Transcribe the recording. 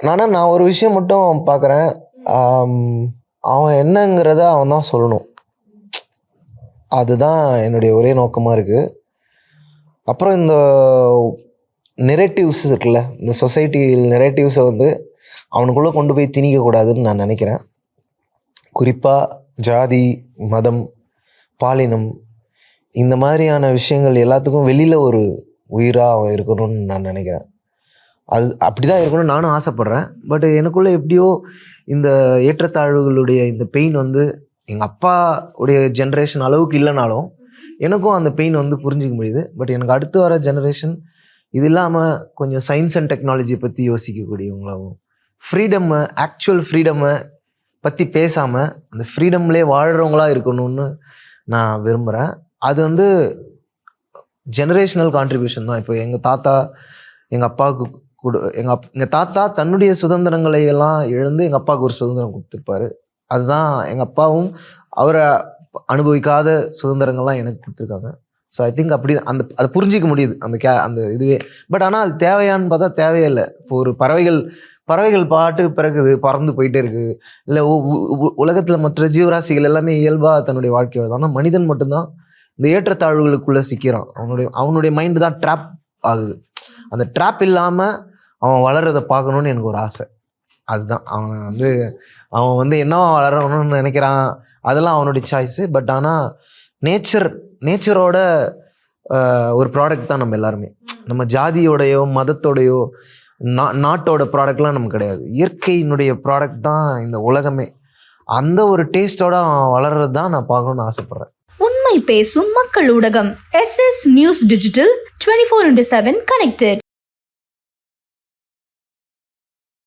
நான் ஒரு விஷயம் மட்டும் பார்க்குறேன். அவன் என்னங்கிறத அவன் தான் சொல்லணும். அதுதான் என்னுடைய ஒரே நோக்கமாக இருக்குது. அப்புறம் இந்த நெரேட்டிவ்ஸ் இருக்குல்ல, இந்த சொசைட்டி நெரேட்டிவ்ஸை வந்து அவனுக்குள்ளே கொண்டு போய் திணிக்கக்கூடாதுன்னு நான் நினைக்கிறேன். குறிப்பாக ஜாதி, மதம், பாலினம் இந்த மாதிரியான விஷயங்கள் எல்லாத்துக்கும் வெளியில் ஒரு உயிராக அவன் இருக்கணும்னு நான் நினைக்கிறேன். அது அப்படி தான் இருக்கணும்னு நானும் ஆசைப்பட்றேன். பட் எனக்குள்ளே எப்படியோ இந்த ஏற்றத்தாழ்வுகளுடைய இந்த பெயின் வந்து எங்கள் அப்பா உடைய ஜென்ரேஷன் அளவுக்கு இல்லைனாலும் எனக்கும் அந்த பெயின் வந்து புரிஞ்சிக்க முடியுது. பட் எனக்கு அடுத்து வர ஜெனரேஷன் இது இல்லாமல் கொஞ்சம் சயின்ஸ் அண்ட் டெக்னாலஜியை பற்றி யோசிக்கக்கூடியவங்களாகவும், ஃப்ரீடம்மை, ஆக்சுவல் ஃப்ரீடம்மை பற்றி பேசாமல் அந்த ஃப்ரீடம்லேயே வாழ்கிறவங்களா இருக்கணும்னு நான் விரும்புகிறேன். அது வந்து ஜெனரேஷனல் கான்ட்ரிபியூஷன் தான். இப்போ எங்கள் தாத்தா எங்கள் அப்பாவுக்கு எங்கள் தாத்தா தன்னுடைய சுதந்திரங்களை எல்லாம் இழந்து எங்கள் அப்பாவுக்கு ஒரு சுதந்திரம் கொடுத்துருப்பாரு. அதுதான் எங்கள் அப்பாவும் அவரை அனுபவிக்காத சுதந்திரங்கள்லாம் எனக்கு கொடுத்துருக்காங்க. ஸோ ஐ திங்க் அப்படி அதை புரிஞ்சிக்க முடியுது அந்த இதுவே. பட் ஆனால் அது தேவையான்னு பார்த்தா தேவையே இல்லை. இப்போ ஒரு பறவைகள் பாட்டு பிறகுது, பறந்து போயிட்டே இருக்குது. இல்லை உலகத்தில் மற்ற ஜீவராசிகள் எல்லாமே இயல்பாக தன்னுடைய வாழ்க்கை வருது. ஆனால் மனிதன் மட்டும்தான் இந்த ஏற்றத்தாழ்வுகளுக்குள்ளே சிக்கிறான். அவனுடைய மைண்டு தான் ட்ராப் ஆகுது. அந்த ட்ராப் இல்லாமல் அவன் வளர்றதை பார்க்கணுன்னு எனக்கு ஒரு ஆசை. அதுதான் அவன் வந்து என்ன வளரணும்னு நினைக்கிறான், அதெல்லாம் அவனுடைய சாய்ஸு. பட் ஆனால் நேச்சரோட ஒரு ப்ராடக்ட் தான் நம்ம எல்லாருமே. நம்ம ஜாதியோடையோ மதத்தோடையோ நாட்டோட ப்ராடக்ட்லாம் நமக்கு கிடையாது. இயற்கையினுடைய ப்ராடக்ட் தான் இந்த உலகமே. அந்த ஒரு டேஸ்டோட அவன் வளர்றது தான் நான் பார்க்கணுன்னு ஆசைப்பட்றேன். உண்மை பேசும் மக்கள் ஊடகம் SS News Digital 24/7 connected.